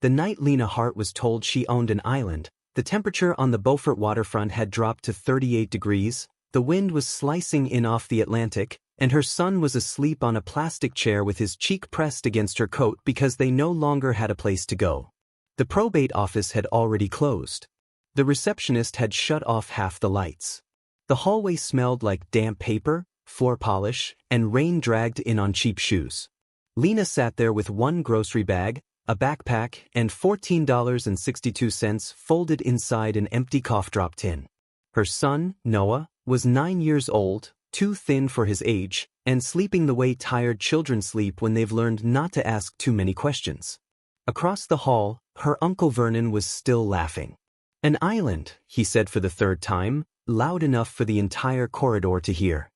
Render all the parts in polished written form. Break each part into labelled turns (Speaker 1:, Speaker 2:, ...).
Speaker 1: The night Lena Hart was told she owned an island, the temperature on the Beaufort waterfront had dropped to 38 degrees, the wind was slicing in off the Atlantic, and her son was asleep on a plastic chair with his cheek pressed against her coat because they no longer had a place to go. The probate office had already closed. The receptionist had shut off half the lights. The hallway smelled like damp paper, floor polish, and rain dragged in on cheap shoes. Lena sat there with one grocery bag, a backpack, and $14.62 folded inside an empty cough drop tin. Her son, Noah, was 9 years old, too thin for his age, and sleeping the way tired children sleep when they've learned not to ask too many questions. Across the hall, her Uncle Vernon was still laughing. "An island," he said for the third time, loud enough for the entire corridor to hear.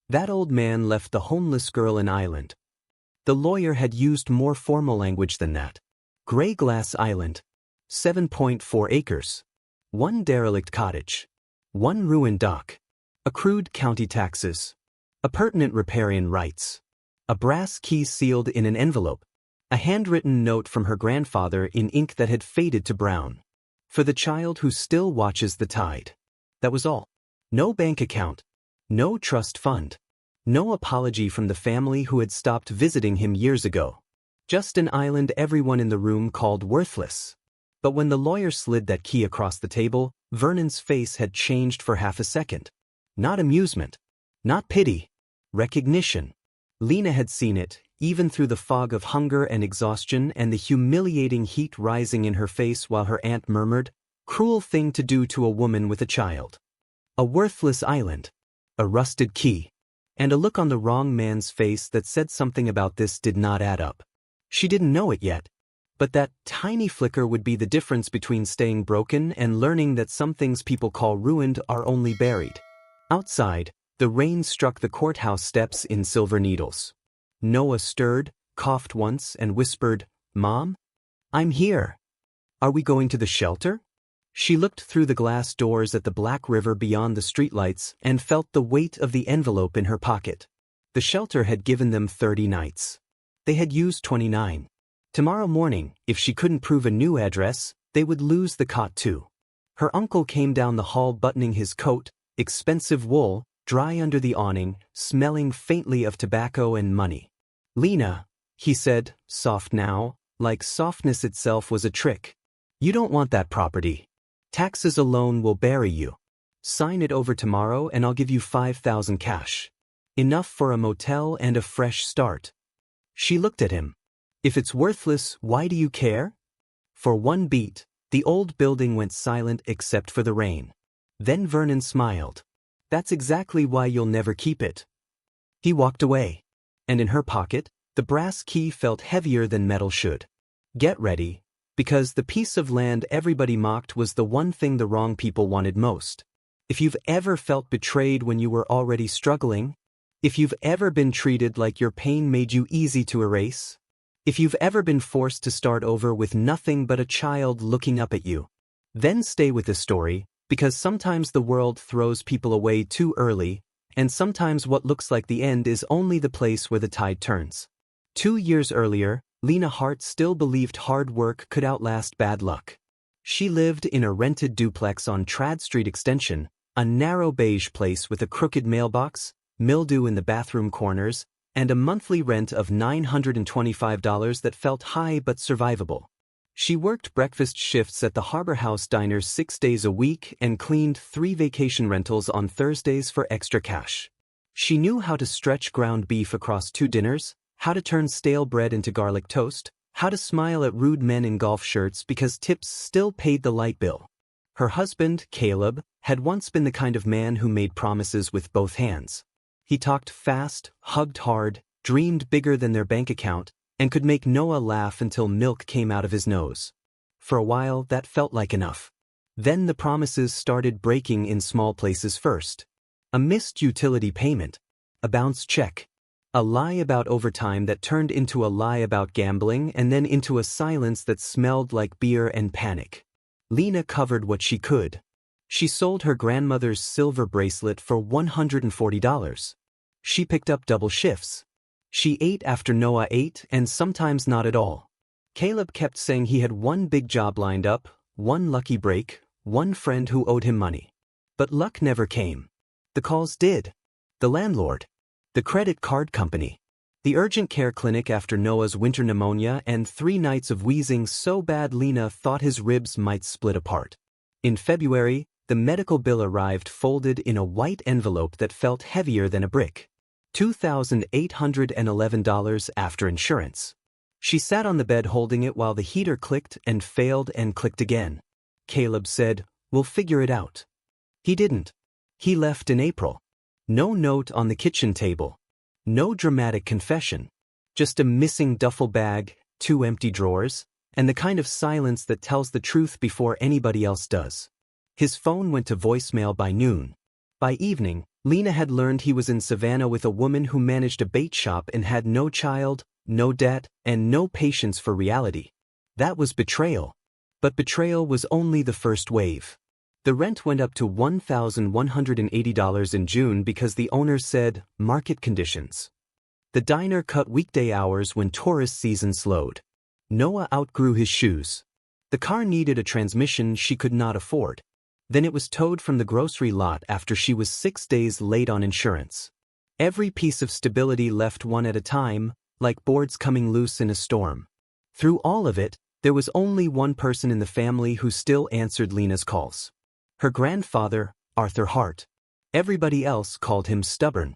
Speaker 1: That old man left the homeless girl an island. The lawyer had used more formal language than that. Gray Glass Island. 7.4 acres. One derelict cottage. One ruined dock. Accrued county taxes. Appurtenant riparian rights. A brass key sealed in an envelope. A handwritten note from her grandfather in ink that had faded to brown. For the child who still watches the tide. That was all. No bank account. No trust fund. No apology from the family who had stopped visiting him years ago. Just an island everyone in the room called worthless. But when the lawyer slid that key across the table, Vernon's face had changed for half a second. Not amusement. Not pity. Recognition. Lena had seen it, even through the fog of hunger and exhaustion and the humiliating heat rising in her face while her aunt murmured, "Cruel thing to do to a woman with a child." A worthless island. A rusted key. And a look on the wrong man's face that said something about this did not add up. She didn't know it yet. But that tiny flicker would be the difference between staying broken and learning that some things people call ruined are only buried. Outside, the rain struck the courthouse steps in silver needles. Noah stirred, coughed once, and whispered, "Mom? I'm here. Are we going to the shelter?" She looked through the glass doors at the black river beyond the streetlights and felt the weight of the envelope in her pocket. The shelter had given them 30 nights. They had used 29. Tomorrow morning, if she couldn't prove a new address, they would lose the cot too. Her uncle came down the hall buttoning his coat, expensive wool, dry under the awning, smelling faintly of tobacco and money. "Lena," he said, soft now, like softness itself was a trick. "You don't want that property. Taxes alone will bury you. Sign it over tomorrow and I'll give you 5,000 cash. Enough for a motel and a fresh start." She looked at him. "If it's worthless, why do you care?" For one beat, the old building went silent except for the rain. Then Vernon smiled. "That's exactly why you'll never keep it." He walked away. And in her pocket, the brass key felt heavier than metal should. Get ready. Because the piece of land everybody mocked was the one thing the wrong people wanted most. If you've ever felt betrayed when you were already struggling, if you've ever been treated like your pain made you easy to erase, if you've ever been forced to start over with nothing but a child looking up at you, then stay with the story, because sometimes the world throws people away too early, and sometimes what looks like the end is only the place where the tide turns. 2 years earlier, Lena Hart still believed hard work could outlast bad luck. She lived in a rented duplex on Trad Street Extension, a narrow beige place with a crooked mailbox, mildew in the bathroom corners, and a monthly rent of $925 that felt high but survivable. She worked breakfast shifts at the Harbor House Diner 6 days a week and cleaned 3 vacation rentals on Thursdays for extra cash. She knew how to stretch ground beef across 2 dinners, how to turn stale bread into garlic toast, how to smile at rude men in golf shirts because tips still paid the light bill. Her husband, Caleb, had once been the kind of man who made promises with both hands. He talked fast, hugged hard, dreamed bigger than their bank account, and could make Noah laugh until milk came out of his nose. For a while, that felt like enough. Then the promises started breaking in small places first. A missed utility payment. A bounced check. A lie about overtime that turned into a lie about gambling and then into a silence that smelled like beer and panic. Lena covered what she could. She sold her grandmother's silver bracelet for $140. She picked up double shifts. She ate after Noah ate and sometimes not at all. Caleb kept saying he had one big job lined up, one lucky break, one friend who owed him money. But luck never came. The calls did. The landlord. The credit card company. The urgent care clinic after Noah's winter pneumonia and 3 nights of wheezing so bad Lena thought his ribs might split apart. In February, the medical bill arrived folded in a white envelope that felt heavier than a brick. $2,811 after insurance. She sat on the bed holding it while the heater clicked and failed and clicked again. Caleb said, "We'll figure it out." He didn't. He left in April. No note on the kitchen table. No dramatic confession. Just a missing duffel bag, 2 empty drawers, and the kind of silence that tells the truth before anybody else does. His phone went to voicemail by noon. By evening, Lena had learned he was in Savannah with a woman who managed a bait shop and had no child, no debt, and no patience for reality. That was betrayal. But betrayal was only the first wave. The rent went up to $1,180 in June because the owner said, market conditions. The diner cut weekday hours when tourist season slowed. Noah outgrew his shoes. The car needed a transmission she could not afford. Then it was towed from the grocery lot after she was 6 days late on insurance. Every piece of stability left one at a time, like boards coming loose in a storm. Through all of it, there was only one person in the family who still answered Lena's calls. Her grandfather, Arthur Hart. Everybody else called him stubborn.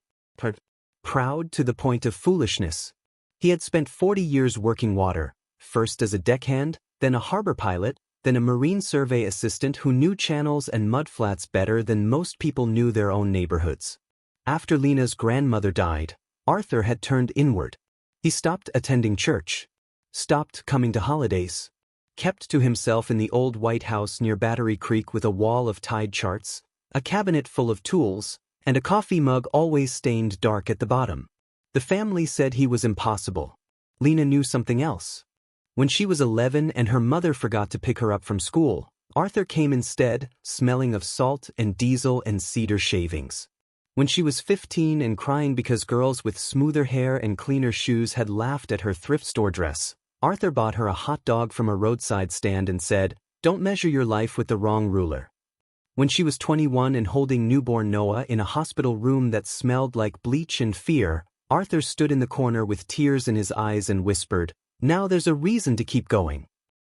Speaker 1: Proud to the point of foolishness. He had spent 40 years working water, first as a deckhand, then a harbor pilot, then a marine survey assistant who knew channels and mudflats better than most people knew their own neighborhoods. After Lena's grandmother died, Arthur had turned inward. He stopped attending church. Stopped coming to holidays. Kept to himself in the old White House near Battery Creek with a wall of tide charts, a cabinet full of tools, and a coffee mug always stained dark at the bottom. The family said he was impossible. Lena knew something else. When she was 11 and her mother forgot to pick her up from school, Arthur came instead, smelling of salt and diesel and cedar shavings. When she was 15 and crying because girls with smoother hair and cleaner shoes had laughed at her thrift store dress, Arthur bought her a hot dog from a roadside stand and said, "Don't measure your life with the wrong ruler." When she was 21 and holding newborn Noah in a hospital room that smelled like bleach and fear, Arthur stood in the corner with tears in his eyes and whispered, "Now there's a reason to keep going."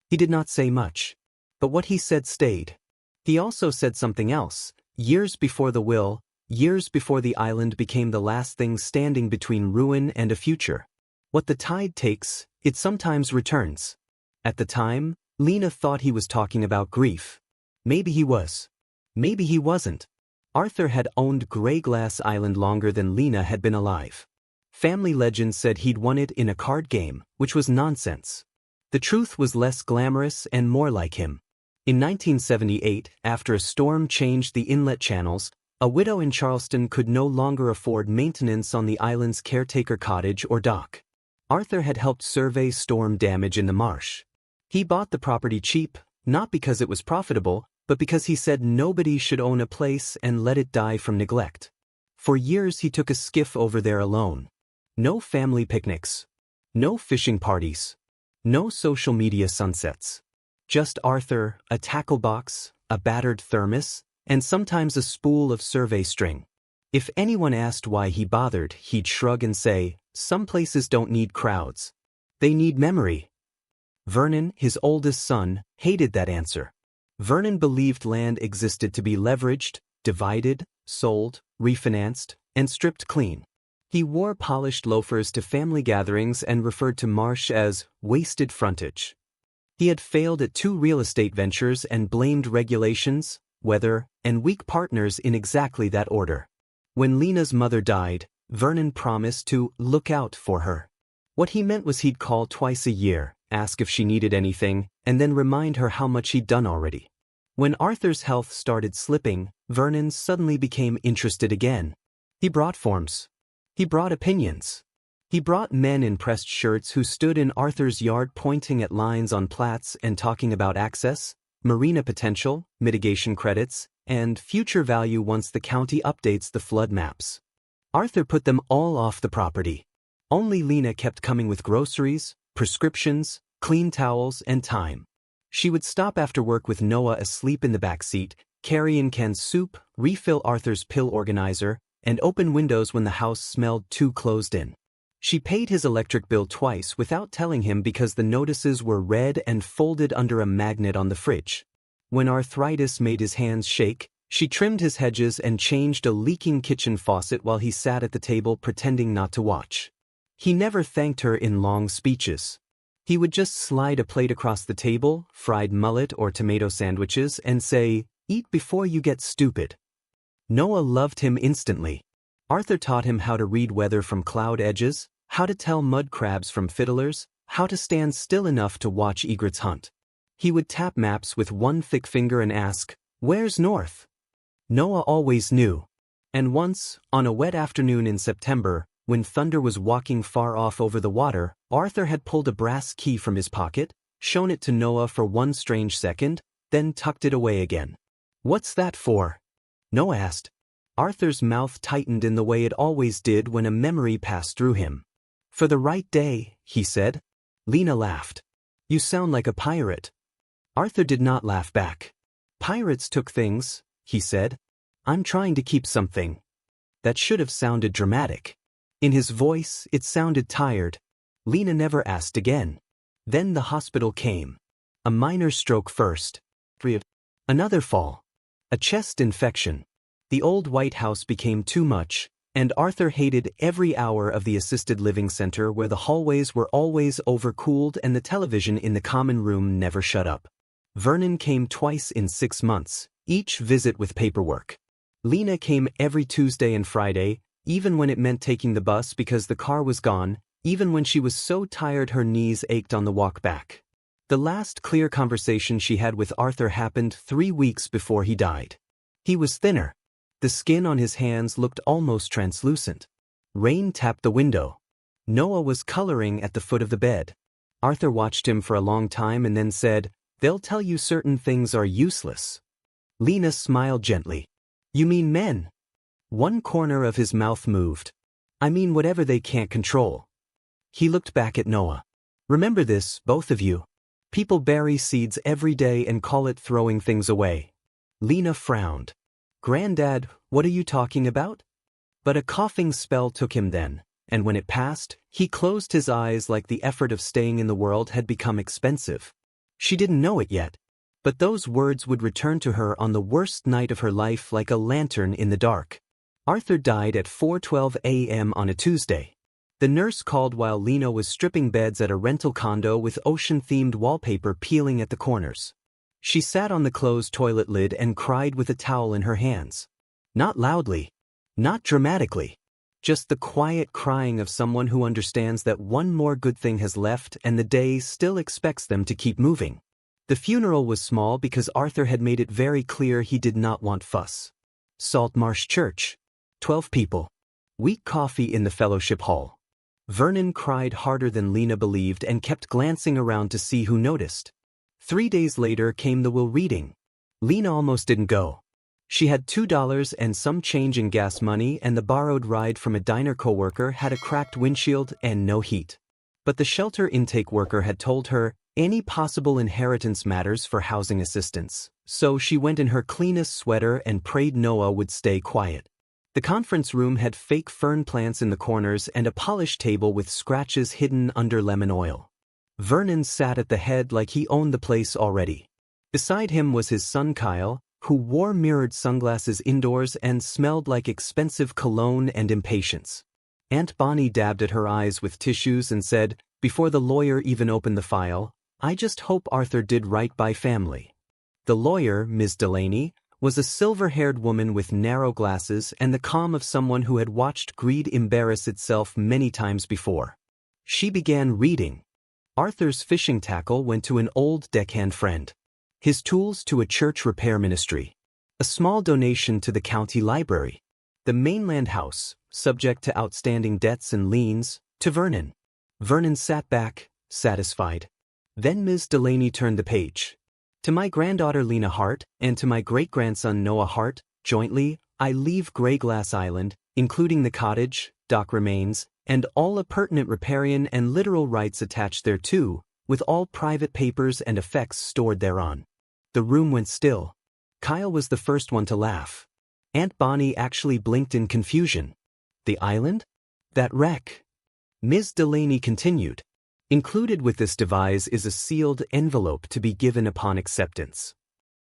Speaker 1: He did not say much. But what he said stayed. He also said something else, years before the will, years before the island became the last thing standing between ruin and a future. What the tide takes, it sometimes returns. At the time, Lena thought he was talking about grief. Maybe he was. Maybe he wasn't. Arthur had owned Grey Glass Island longer than Lena had been alive. Family legend said he'd won it in a card game, which was nonsense. The truth was less glamorous and more like him. In 1978, after a storm changed the inlet channels, a widow in Charleston could no longer afford maintenance on the island's caretaker cottage or dock. Arthur had helped survey storm damage in the marsh. He bought the property cheap, not because it was profitable, but because he said nobody should own a place and let it die from neglect. For years he took a skiff over there alone. No family picnics. No fishing parties. No social media sunsets. Just Arthur, a tackle box, a battered thermos, and sometimes a spool of survey string. If anyone asked why he bothered, he'd shrug and say, "Some places don't need crowds. They need memory." Vernon, his oldest son, hated that answer. Vernon believed land existed to be leveraged, divided, sold, refinanced, and stripped clean. He wore polished loafers to family gatherings and referred to marsh as wasted frontage. He had failed at 2 real estate ventures and blamed regulations, weather, and weak partners in exactly that order. When Lena's mother died, Vernon promised to look out for her. What he meant was he'd call twice a year, ask if she needed anything, and then remind her how much he'd done already. When Arthur's health started slipping, Vernon suddenly became interested again. He brought forms. He brought opinions. He brought men in pressed shirts who stood in Arthur's yard pointing at lines on plats and talking about access, marina potential, mitigation credits, and future value once the county updates the flood maps. Arthur put them all off the property. Only Lena kept coming with groceries, prescriptions, clean towels, and time. She would stop after work with Noah asleep in the back seat, carry in canned soup, refill Arthur's pill organizer, and open windows when the house smelled too closed in. She paid his electric bill twice without telling him because the notices were read and folded under a magnet on the fridge. When arthritis made his hands shake, she trimmed his hedges and changed a leaking kitchen faucet while he sat at the table pretending not to watch. He never thanked her in long speeches. He would just slide a plate across the table, fried mullet or tomato sandwiches, and say, "Eat before you get stupid." Noah loved him instantly. Arthur taught him how to read weather from cloud edges, how to tell mud crabs from fiddlers, how to stand still enough to watch egrets hunt. He would tap maps with one thick finger and ask, "Where's north?" Noah always knew. And once, on a wet afternoon in September, when thunder was walking far off over the water, Arthur had pulled a brass key from his pocket, shown it to Noah for one strange second, then tucked it away again. "What's that for?" Noah asked. Arthur's mouth tightened in the way it always did when a memory passed through him. "For the right day," he said. Lena laughed. "You sound like a pirate." Arthur did not laugh back. "Pirates took things," he said. "I'm trying to keep something." That should have sounded dramatic. In his voice, it sounded tired. Lena never asked again. Then the hospital came. A minor stroke first. Another fall. A chest infection. The old White House became too much, and Arthur hated every hour of the assisted living center where the hallways were always overcooled and the television in the common room never shut up. Vernon came twice in 6 months, each visit with paperwork. Lena came every Tuesday and Friday, even when it meant taking the bus because the car was gone, even when she was so tired her knees ached on the walk back. The last clear conversation she had with Arthur happened 3 weeks before he died. He was thinner. The skin on his hands looked almost translucent. Rain tapped the window. Noah was coloring at the foot of the bed. Arthur watched him for a long time and then said, "They'll tell you certain things are useless." Lena smiled gently. "You mean men?" One corner of his mouth moved. "I mean whatever they can't control." He looked back at Noah. "Remember this, both of you. People bury seeds every day and call it throwing things away." Lena frowned. "Granddad, what are you talking about?" But a coughing spell took him then, and when it passed, he closed his eyes like the effort of staying in the world had become expensive. She didn't know it yet, but those words would return to her on the worst night of her life like a lantern in the dark. Arthur died at 4:12 a.m. on a Tuesday. The nurse called while Lena was stripping beds at a rental condo with ocean-themed wallpaper peeling at the corners. She sat on the closed toilet lid and cried with a towel in her hands. Not loudly. Not dramatically. Just the quiet crying of someone who understands that one more good thing has left and the day still expects them to keep moving. The funeral was small because Arthur had made it very clear he did not want fuss. Salt Marsh Church. 12 people. Weak coffee in the fellowship hall. Vernon cried harder than Lena believed and kept glancing around to see who noticed. 3 days later came the will reading. Lena almost didn't go. She had $2 and some change in gas money, and the borrowed ride from a diner coworker had a cracked windshield and no heat. But the shelter intake worker had told her any possible inheritance matters for housing assistance, so she went in her cleanest sweater and prayed Noah would stay quiet. The conference room had fake fern plants in the corners and a polished table with scratches hidden under lemon oil. Vernon sat at the head like he owned the place already. Beside him was his son Kyle, who wore mirrored sunglasses indoors and smelled like expensive cologne and impatience. Aunt Bonnie dabbed at her eyes with tissues and said, before the lawyer even opened the file, "I just hope Arthur did right by family." The lawyer, Ms. Delaney, was a silver-haired woman with narrow glasses and the calm of someone who had watched greed embarrass itself many times before. She began reading. Arthur's fishing tackle went to an old deckhand friend. His tools to a church repair ministry. A small donation to the county library. The mainland house, subject to outstanding debts and liens, to Vernon. Vernon sat back, satisfied. Then Ms. Delaney turned the page. To my granddaughter Lena Hart, and to my great-grandson Noah Hart, jointly, I leave Grey Glass Island, including the cottage, dock remains, and all appurtenant riparian and literal rights attached thereto, with all private papers and effects stored thereon. The room went still. Kyle was the first one to laugh. Aunt Bonnie actually blinked in confusion. The island? That wreck? Ms. Delaney continued. Included with this device is a sealed envelope to be given upon acceptance.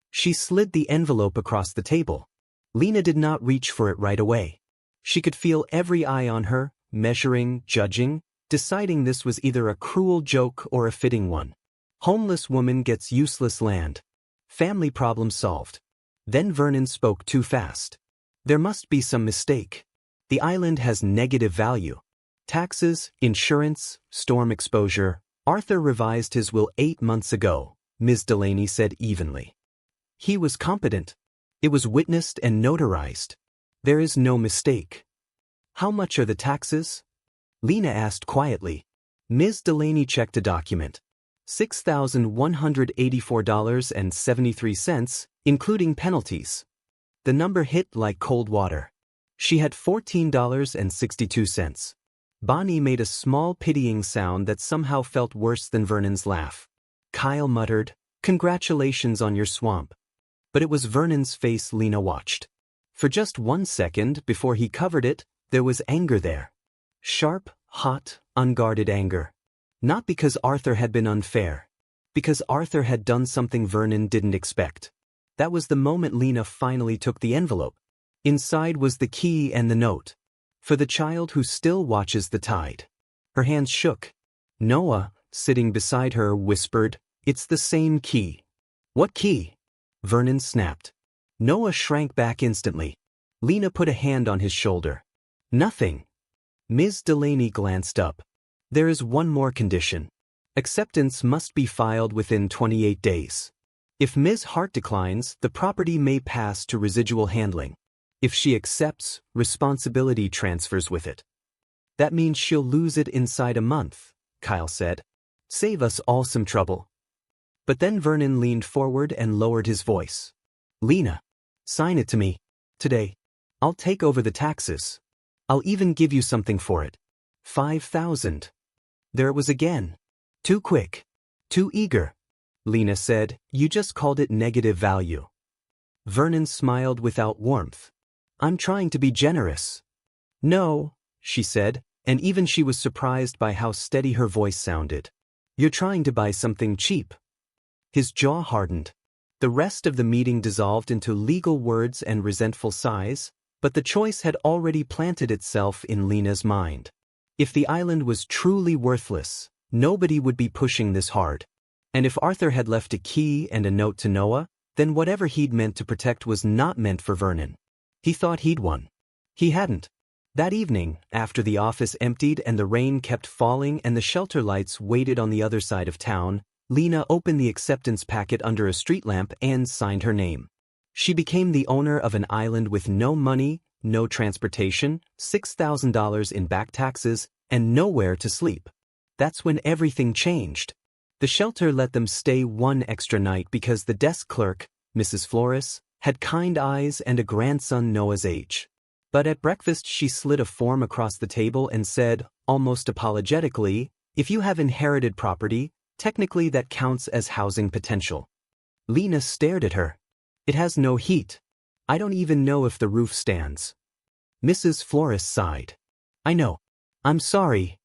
Speaker 1: She slid the envelope across the table. Lena did not reach for it right away. She could feel every eye on her, measuring, judging, deciding this was either a cruel joke or a fitting one. Homeless woman gets useless land. Family problem solved. Then Vernon spoke too fast. There must be some mistake. The island has negative value. Taxes, insurance, storm exposure. Arthur revised his will 8 months ago, Ms. Delaney said evenly. He was competent. It was witnessed and notarized. There is no mistake. How much are the taxes? Lena asked quietly. Ms. Delaney checked a document. $6,184.73, including penalties. The number hit like cold water. She had $14.62. Bonnie made a small pitying sound that somehow felt worse than Vernon's laugh. Kyle muttered, "Congratulations on your swamp." But it was Vernon's face Lena watched. For just 1 second before he covered it, there was anger there. Sharp, hot, unguarded anger. Not because Arthur had been unfair. Because Arthur had done something Vernon didn't expect. That was the moment Lena finally took the envelope. Inside was the key and the note. For the child who still watches the tide. Her hands shook. Noah, sitting beside her, whispered, "It's the same key." "What key?" Vernon snapped. Noah shrank back instantly. Lena put a hand on his shoulder. "Nothing." Ms. Delaney glanced up. "There is one more condition. Acceptance must be filed within 28 days. If Ms. Hart declines, the property may pass to residual handling. If she accepts, responsibility transfers with it." "That means she'll lose it inside a month," Kyle said. "Save us all some trouble." But then Vernon leaned forward and lowered his voice. "Lena, sign it to me. Today. I'll take over the taxes. I'll even give you something for it. 5,000. There it was again. "Too quick. Too eager." Lena said, "You just called it negative value." Vernon smiled without warmth. "I'm trying to be generous." "No," she said, and even she was surprised by how steady her voice sounded. "You're trying to buy something cheap." His jaw hardened. The rest of the meeting dissolved into legal words and resentful sighs, but the choice had already planted itself in Lena's mind. If the island was truly worthless, nobody would be pushing this hard. And if Arthur had left a key and a note to Noah, then whatever he'd meant to protect was not meant for Vernon. He thought he'd won. He hadn't. That evening, after the office emptied and the rain kept falling and the shelter lights waited on the other side of town, Lena opened the acceptance packet under a street lamp and signed her name. She became the owner of an island with no money, no transportation, $6,000 in back taxes, and nowhere to sleep. That's when everything changed. The shelter let them stay one extra night because the desk clerk, Mrs. Flores, had kind eyes and a grandson Noah's age. But at breakfast she slid a form across the table and said, almost apologetically, "If you have inherited property, technically that counts as housing potential." Lena stared at her. "It has no heat. I don't even know if the roof stands." Mrs. Flores sighed. "I know. I'm sorry."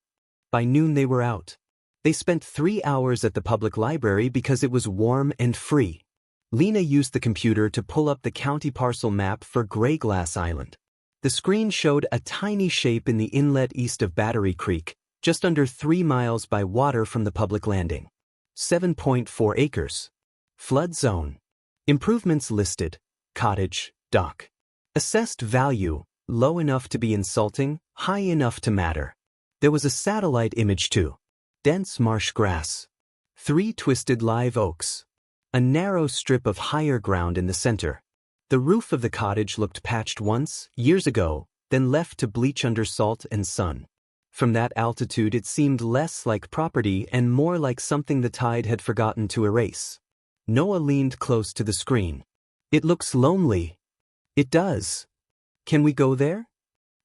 Speaker 1: By noon they were out. They spent 3 hours at the public library because it was warm and free. Lena used the computer to pull up the county parcel map for Gray Glass Island. The screen showed a tiny shape in the inlet east of Battery Creek, just under 3 miles by water from the public landing. 7.4 acres. Flood zone. Improvements listed: cottage, dock. Assessed value: low enough to be insulting, high enough to matter. There was a satellite image too. Dense marsh grass. 3 twisted live oaks. A narrow strip of higher ground in the center. The roof of the cottage looked patched once, years ago, then left to bleach under salt and sun. From that altitude it seemed less like property and more like something the tide had forgotten to erase. Noah leaned close to the screen. "It looks lonely." "It does. Can we go there?"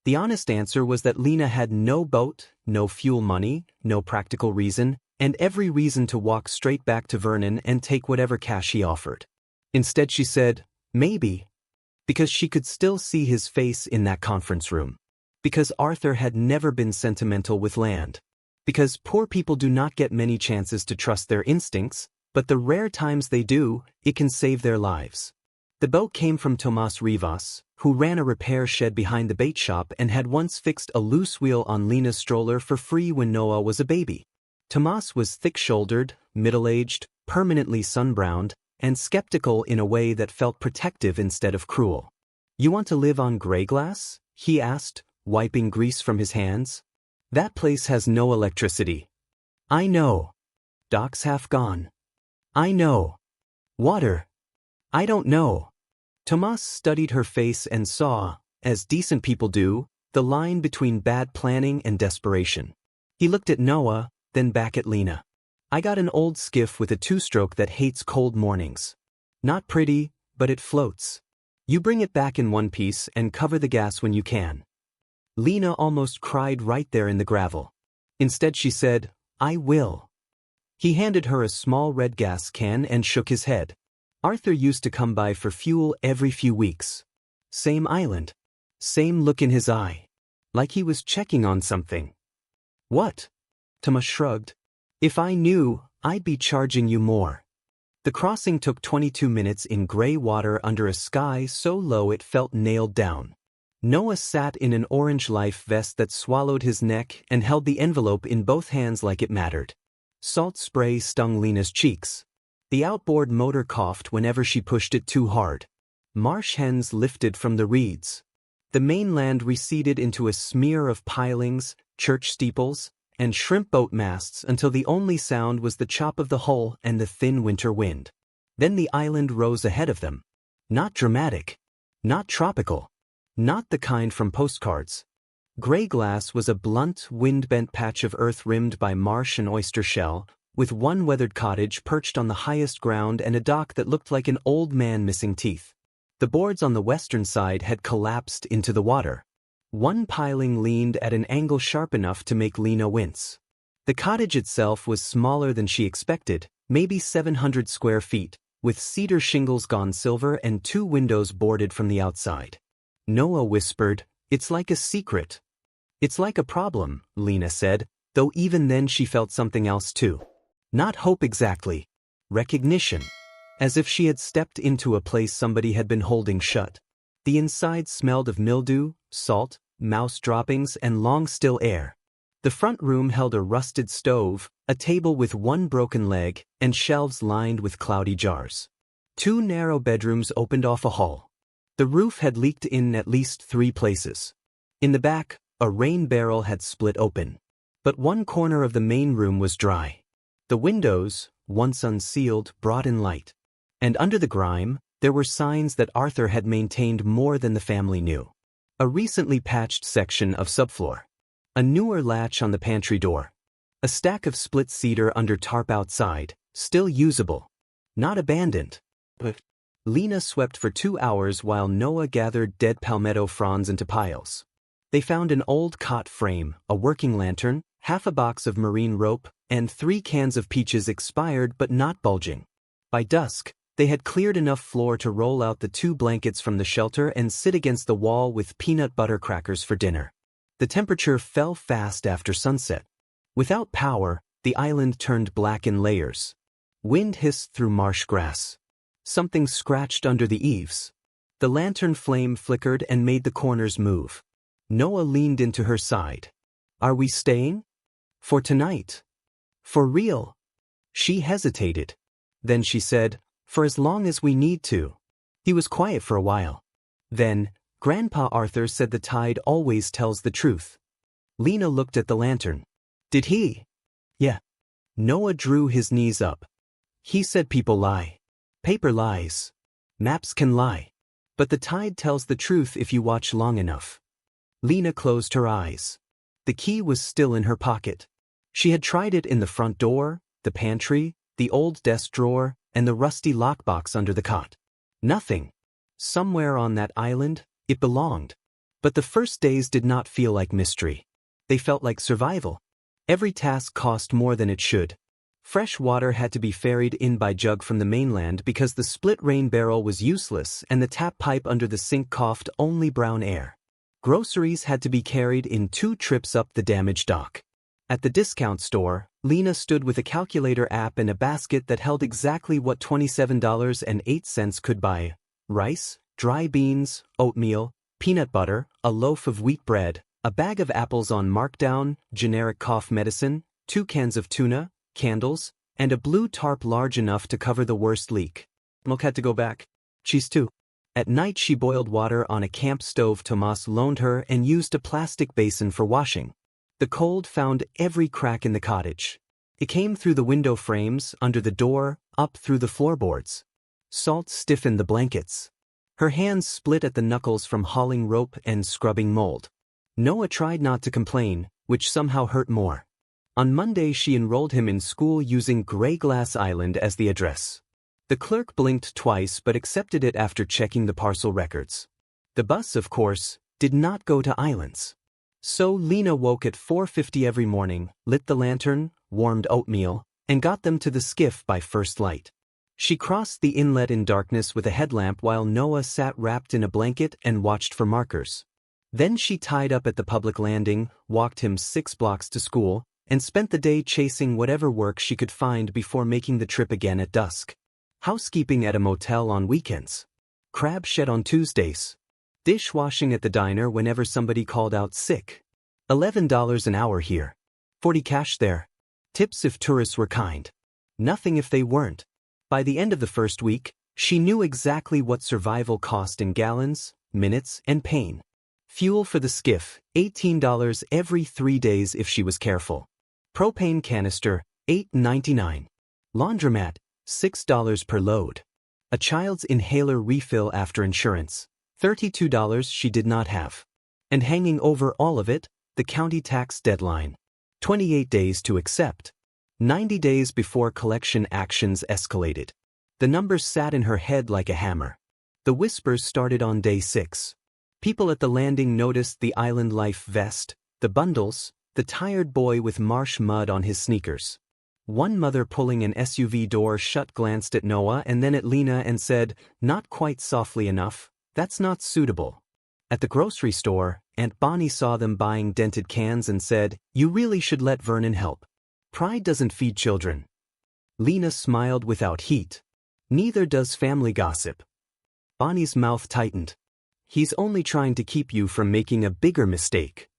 Speaker 1: The honest answer was that Lena had no boat, no fuel money, no practical reason, and every reason to walk straight back to Vernon and take whatever cash he offered. Instead she said, maybe, because she could still see his face in that conference room. Because Arthur had never been sentimental with land. Because poor people do not get many chances to trust their instincts, but the rare times they do, it can save their lives. The boat came from Tomas Rivas, who ran a repair shed behind the bait shop and had once fixed a loose wheel on Lena's stroller for free when Noah was a baby. Tomas was thick-shouldered, middle-aged, permanently sun-browned, and skeptical in a way that felt protective instead of cruel. "You want to live on Grey Glass?" he asked, wiping grease from his hands. "That place has no electricity." "I know. Dock's half gone." "I know. Water?" "I don't know." Tomas studied her face and saw, as decent people do, the line between bad planning and desperation. He looked at Noah, then back at Lena. "I got an old skiff with a two-stroke that hates cold mornings. Not pretty, but it floats. You bring it back in one piece and cover the gas when you can." Lena almost cried right there in the gravel. Instead she said, "I will." He handed her a small red gas can and shook his head. Arthur used to come by for fuel every few weeks. Same island. Same look in his eye. Like he was checking on something. "What?" Tomas shrugged. "If I knew, I'd be charging you more." The crossing took 22 minutes in gray water under a sky so low it felt nailed down. Noah sat in an orange life vest that swallowed his neck and held the envelope in both hands like it mattered. Salt spray stung Lena's cheeks. The outboard motor coughed whenever she pushed it too hard. Marsh hens lifted from the reeds. The mainland receded into a smear of pilings, church steeples, and shrimp boat masts until the only sound was the chop of the hull and the thin winter wind. Then the island rose ahead of them. Not dramatic. Not tropical. Not the kind from postcards. Grey Glass was a blunt, wind-bent patch of earth rimmed by marsh and oyster shell, with one weathered cottage perched on the highest ground and a dock that looked like an old man missing teeth. The boards on the western side had collapsed into the water. One piling leaned at an angle sharp enough to make Lena wince. The cottage itself was smaller than she expected, maybe 700 square feet, with cedar shingles gone silver and 2 windows boarded from the outside. Noah whispered, "It's like a secret." "It's like a problem," Lena said, though even then she felt something else too. Not hope exactly. Recognition. As if she had stepped into a place somebody had been holding shut. The inside smelled of mildew, salt, mouse droppings, and long still air. The front room held a rusted stove, a table with one broken leg, and shelves lined with cloudy jars. 2 narrow bedrooms opened off a hall. The roof had leaked in at least 3 places. In the back, a rain barrel had split open. But one corner of the main room was dry. The windows, once unsealed, brought in light. And under the grime, there were signs that Arthur had maintained more than the family knew. A recently patched section of subfloor. A newer latch on the pantry door. A stack of split cedar under tarp outside, still usable. Not abandoned. But Lena swept for 2 hours while Noah gathered dead palmetto fronds into piles. They found an old cot frame, a working lantern, half a box of marine rope, and 3 cans of peaches expired but not bulging. By dusk, they had cleared enough floor to roll out the 2 blankets from the shelter and sit against the wall with peanut butter crackers for dinner. The temperature fell fast after sunset. Without power, the island turned black in layers. Wind hissed through marsh grass. Something scratched under the eaves. The lantern flame flickered and made the corners move. Noah leaned into her side. "Are we staying? For tonight? For real?" She hesitated. Then she said, "For as long as we need to." He was quiet for a while. Then, "Grandpa Arthur said the tide always tells the truth." Lena looked at the lantern. "Did he?" "Yeah." Noah drew his knees up. "He said people lie. Paper lies. Maps can lie. But the tide tells the truth if you watch long enough." Lena closed her eyes. The key was still in her pocket. She had tried it in the front door, the pantry, the old desk drawer, and the rusty lockbox under the cot. Nothing. Somewhere on that island, it belonged. But the first days did not feel like mystery. They felt like survival. Every task cost more than it should. Fresh water had to be ferried in by jug from the mainland because the split rain barrel was useless and the tap pipe under the sink coughed only brown air. Groceries had to be carried in 2 trips up the damaged dock. At the discount store, Lena stood with a calculator app and a basket that held exactly what $27.08 could buy: rice, dry beans, oatmeal, peanut butter, a loaf of wheat bread, a bag of apples on markdown, generic cough medicine, 2 cans of tuna, candles, and a blue tarp large enough to cover the worst leak. Milk had to go back. Cheese too. At night she boiled water on a camp stove Tomas loaned her and used a plastic basin for washing. The cold found every crack in the cottage. It came through the window frames, under the door, up through the floorboards. Salt stiffened the blankets. Her hands split at the knuckles from hauling rope and scrubbing mold. Noah tried not to complain, which somehow hurt more. On Monday she enrolled him in school using Grey Glass Island as the address. The clerk blinked twice but accepted it after checking the parcel records. The bus, of course, did not go to Islands. So Lena woke at 4:50 every morning, lit the lantern, warmed oatmeal, and got them to the skiff by first light. She crossed the inlet in darkness with a headlamp while Noah sat wrapped in a blanket and watched for markers. Then she tied up at the public landing, walked him 6 blocks to school, and spent the day chasing whatever work she could find before making the trip again at dusk. Housekeeping at a motel on weekends. Crab shed on Tuesdays. Dishwashing at the diner whenever somebody called out sick. $11 an hour here. 40 cash there. Tips if tourists were kind. Nothing if they weren't. By the end of the first week, she knew exactly what survival cost in gallons, minutes, and pain. Fuel for the skiff, $18 every 3 days if she was careful. Propane canister, $8.99. Laundromat, $6 per load. A child's inhaler refill after insurance, $32 she did not have. And hanging over all of it, the county tax deadline. 28 days to accept. 90 days before collection actions escalated. The numbers sat in her head like a hammer. The whispers started on day 6. People at the landing noticed the island life vest, the bundles, the tired boy with marsh mud on his sneakers. One mother pulling an SUV door shut glanced at Noah and then at Lena and said, not quite softly enough, "That's not suitable." At the grocery store, Aunt Bonnie saw them buying dented cans and said, "You really should let Vernon help. Pride doesn't feed children." Lena smiled without heat. Neither does family gossip. Bonnie's mouth tightened. He's only trying to keep you from making a bigger mistake.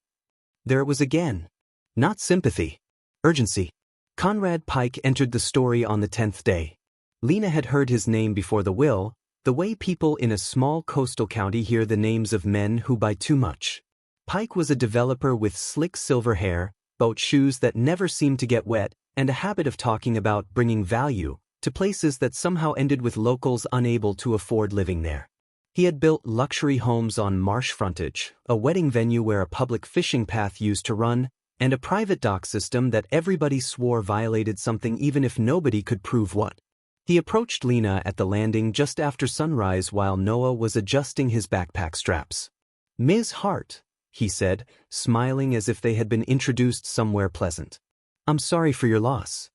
Speaker 1: There it was again. Not sympathy. Urgency. Conrad Pike entered the story on the 10th day. Lena had heard his name before the will, the way people in a small coastal county hear the names of men who buy too much. Pike was a developer with slick silver hair, boat shoes that never seemed to get wet, and a habit of talking about bringing value to places that somehow ended with locals unable to afford living there. He had built luxury homes on marsh frontage, a wedding venue where a public fishing path used to run, and a private dock system that everybody swore violated something even if nobody could prove what. He approached Lena at the landing just after sunrise while Noah was adjusting his backpack straps. "Ms. Hart," he said, smiling as if they had been introduced somewhere pleasant. "I'm sorry for your loss.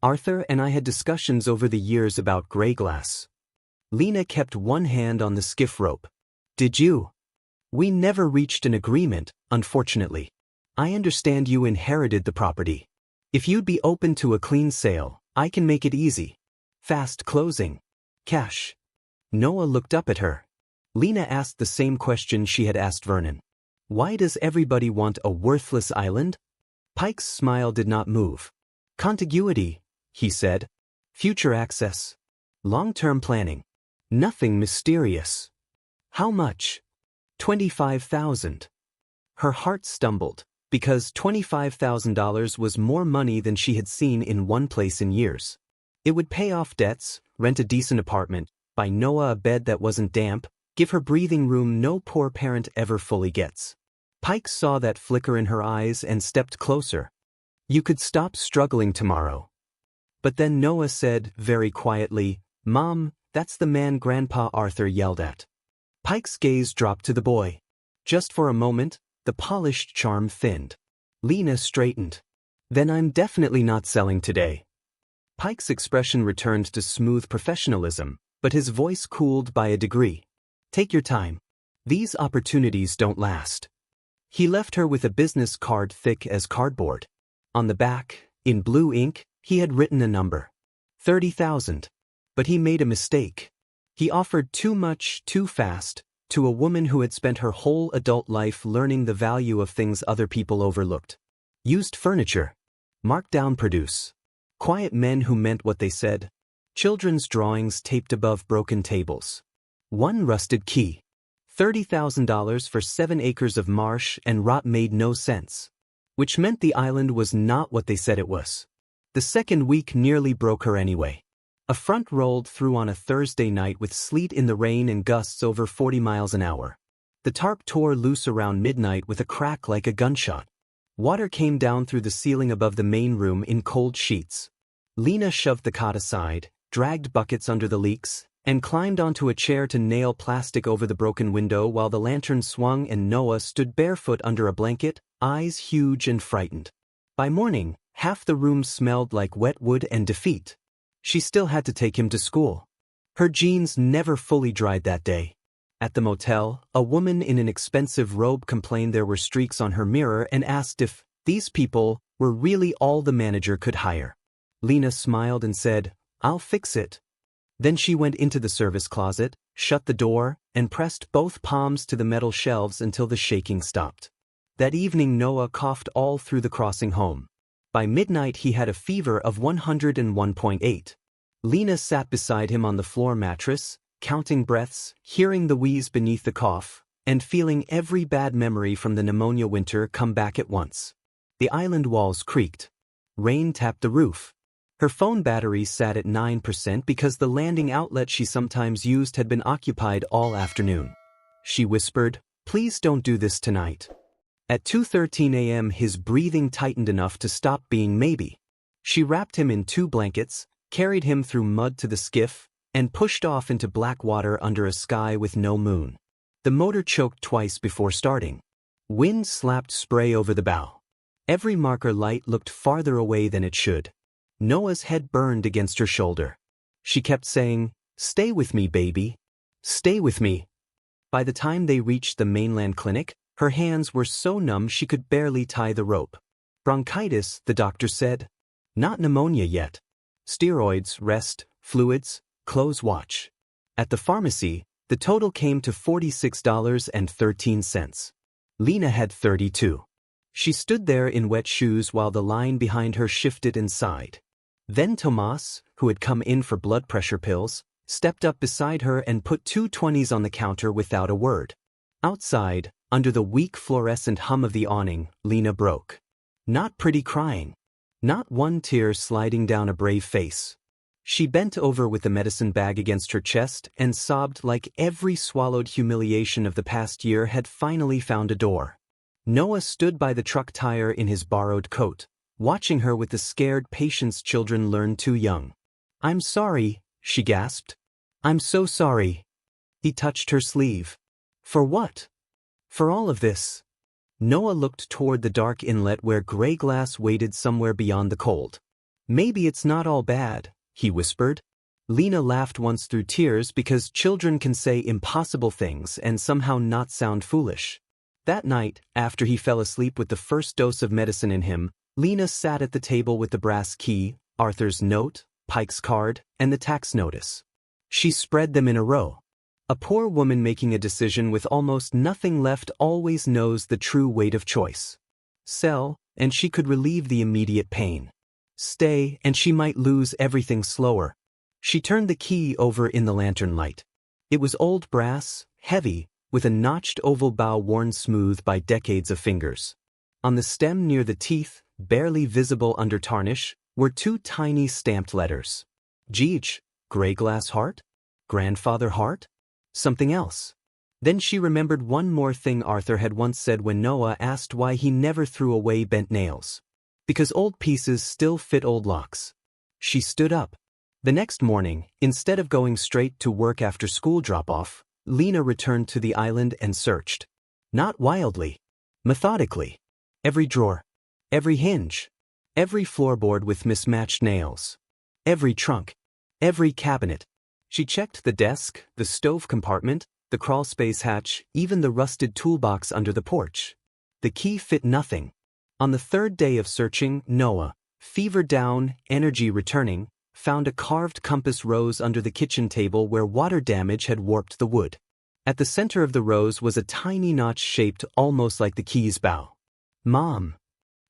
Speaker 1: Arthur and I had discussions over the years about Grey Glass." Lena kept one hand on the skiff rope. "Did you?" "We never reached an agreement, unfortunately. I understand you inherited the property. If you'd be open to a clean sale, I can make it easy. Fast closing. Cash." Noah looked up at her. Lena asked the same question she had asked Vernon. "Why does everybody want a worthless island?" Pike's smile did not move. "Contiguity," he said. "Future access. Long-term planning. Nothing mysterious." "How much?" $25,000. Her heart stumbled, because $25,000 was more money than she had seen in one place in years. It would pay off debts, rent a decent apartment, buy Noah a bed that wasn't damp, give her breathing room no poor parent ever fully gets. Pike saw that flicker in her eyes and stepped closer. "You could stop struggling tomorrow." But then Noah said, very quietly, "Mom, that's the man Grandpa Arthur yelled at." Pike's gaze dropped to the boy. Just for a moment, the polished charm thinned. Lena straightened. "Then I'm definitely not selling today." Pike's expression returned to smooth professionalism, but his voice cooled by a degree. Take your time. These opportunities don't last. He left her with a business card thick as cardboard. On the back, in blue ink, he had written a number. 30,000. But he made a mistake. He offered too much, too fast, to a woman who had spent her whole adult life learning the value of things other people overlooked. Used furniture. Marked down produce. Quiet men who meant what they said. Children's drawings taped above broken tables. One rusted key. $30,000 for 7 acres of marsh and rot made no sense. Which meant the island was not what they said it was. The second week nearly broke her anyway. A front rolled through on a Thursday night with sleet in the rain and gusts over 40 miles an hour. The tarp tore loose around midnight with a crack like a gunshot. Water came down through the ceiling above the main room in cold sheets. Lena shoved the cot aside, dragged buckets under the leaks, and climbed onto a chair to nail plastic over the broken window while the lantern swung and Noah stood barefoot under a blanket, eyes huge and frightened. By morning, half the room smelled like wet wood and defeat. She still had to take him to school. Her jeans never fully dried that day. At the motel, a woman in an expensive robe complained there were streaks on her mirror and asked if these people were really all the manager could hire. Lena smiled and said, "I'll fix it." Then she went into the service closet, shut the door, and pressed both palms to the metal shelves until the shaking stopped. That evening Noah coughed all through the crossing home. By midnight he had a fever of 101.8. Lena sat beside him on the floor mattress, counting breaths, hearing the wheeze beneath the cough, and feeling every bad memory from the pneumonia winter come back at once. The island walls creaked. Rain tapped the roof. Her phone battery sat at 9% because the landing outlet she sometimes used had been occupied all afternoon. She whispered, "Please don't do this tonight." At 2:13 a.m. his breathing tightened enough to stop being maybe. She wrapped him in 2 blankets, carried him through mud to the skiff, and pushed off into black water under a sky with no moon. The motor choked twice before starting. Wind slapped spray over the bow. Every marker light looked farther away than it should. Noah's head burned against her shoulder. She kept saying, "Stay with me, baby. Stay with me." By the time they reached the mainland clinic, her hands were so numb she could barely tie the rope. Bronchitis, the doctor said. Not pneumonia yet. Steroids, rest, fluids, close watch. At the pharmacy, the total came to $46.13. Lena had 32. She stood there in wet shoes while the line behind her shifted and sighed. Then Tomas, who had come in for blood pressure pills, stepped up beside her and put 2 20s on the counter without a word. Outside, under the weak fluorescent hum of the awning, Lena broke. Not pretty crying. Not one tear sliding down a brave face. She bent over with the medicine bag against her chest and sobbed like every swallowed humiliation of the past year had finally found a door. Noah stood by the truck tire in his borrowed coat, watching her with the scared patience children learn too young. "I'm sorry," she gasped. "I'm so sorry." He touched her sleeve. "For what?" "For all of this." Noah looked toward the dark inlet where gray glass waited somewhere beyond the cold. "Maybe it's not all bad," he whispered. Lena laughed once through tears because children can say impossible things and somehow not sound foolish. That night, after he fell asleep with the first dose of medicine in him, Lena sat at the table with the brass key, Arthur's note, Pike's card, and the tax notice. She spread them in a row. A poor woman making a decision with almost nothing left always knows the true weight of choice. Sell, and she could relieve the immediate pain. Stay, and she might lose everything slower. She turned the key over in the lantern light. It was old brass, heavy, with a notched oval bow worn smooth by decades of fingers. On the stem near the teeth, barely visible under tarnish, were 2 tiny stamped letters. Geej, gray glass heart? Grandfather heart? Something else. Then she remembered one more thing Arthur had once said when Noah asked why he never threw away bent nails. Because old pieces still fit old locks. She stood up. The next morning, instead of going straight to work after school drop-off, Lena returned to the island and searched. Not wildly. Methodically. Every drawer. Every hinge. Every floorboard with mismatched nails. every trunk, every cabinet. She checked the desk, the stove compartment, the crawlspace hatch, even the rusted toolbox under the porch. The key fit nothing. On the third day of searching, Noah, fever down, energy returning, found a carved compass rose under the kitchen table where water damage had warped the wood. At the center of the rose was a tiny notch shaped almost like the key's bow. "Mom."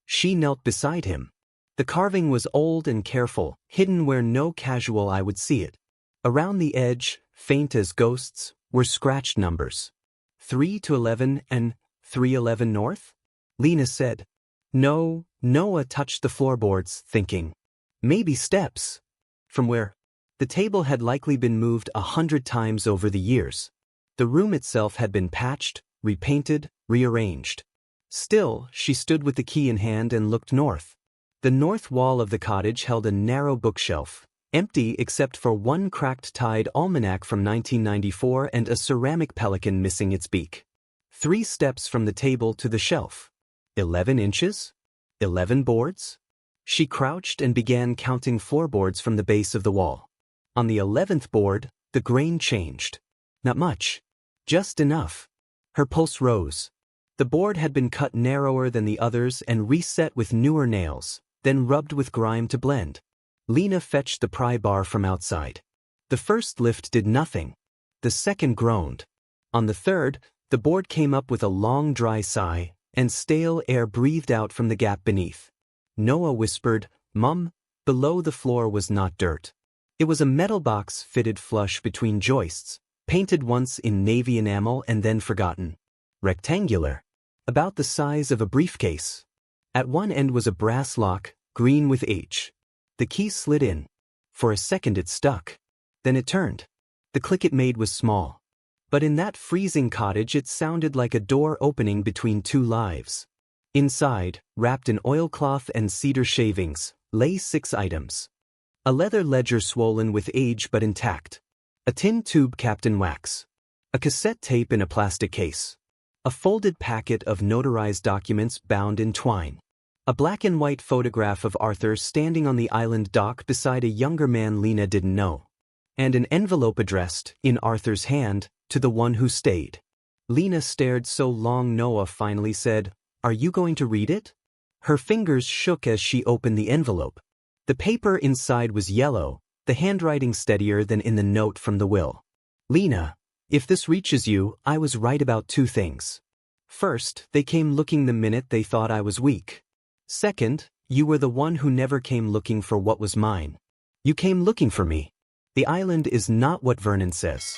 Speaker 1: She knelt beside him. The carving was old and careful, hidden where no casual eye would see it. Around the edge, faint as ghosts, were scratched numbers. 3 to 11 and 311 North? Lena said. No. Noah touched the floorboards, thinking. Maybe steps. From where? The table had likely been moved 100 times over the years. The room itself had been patched, repainted, rearranged. Still, she stood with the key in hand and looked north. The north wall of the cottage held a narrow bookshelf, empty except for one cracked-tied almanac from 1994 and a ceramic pelican missing its beak. 3 steps from the table to the shelf. 11 inches? 11 boards? She crouched and began counting floorboards from the base of the wall. On the 11th board, the grain changed. Not much. Just enough. Her pulse rose. The board had been cut narrower than the others and reset with newer nails, then rubbed with grime to blend. Lena fetched the pry bar from outside. The first lift did nothing. The second groaned. On the third, the board came up with a long dry sigh, and stale air breathed out from the gap beneath. Noah whispered, "Mum." Below the floor was not dirt. It was a metal box fitted flush between joists, painted once in navy enamel and then forgotten. Rectangular. About the size of a briefcase. At one end was a brass lock, green with age. The key slid in. For a second it stuck. Then it turned. The click it made was small. But in that freezing cottage it sounded like a door opening between 2 lives. Inside, wrapped in oilcloth and cedar shavings, lay 6 items. A leather ledger swollen with age but intact. A tin tube capped in wax. A cassette tape in a plastic case. A folded packet of notarized documents bound in twine. A black and white photograph of Arthur standing on the island dock beside a younger man Lena didn't know. And an envelope addressed, in Arthur's hand, to the one who stayed. Lena stared so long Noah finally said, "Are you going to read it?" Her fingers shook as she opened the envelope. The paper inside was yellow, the handwriting steadier than in the note from the will. "Lena, if this reaches you, I was right about 2 things. First, they came looking the minute they thought I was weak. Second, you were the one who never came looking for what was mine. You came looking for me. The island is not what Vernon says.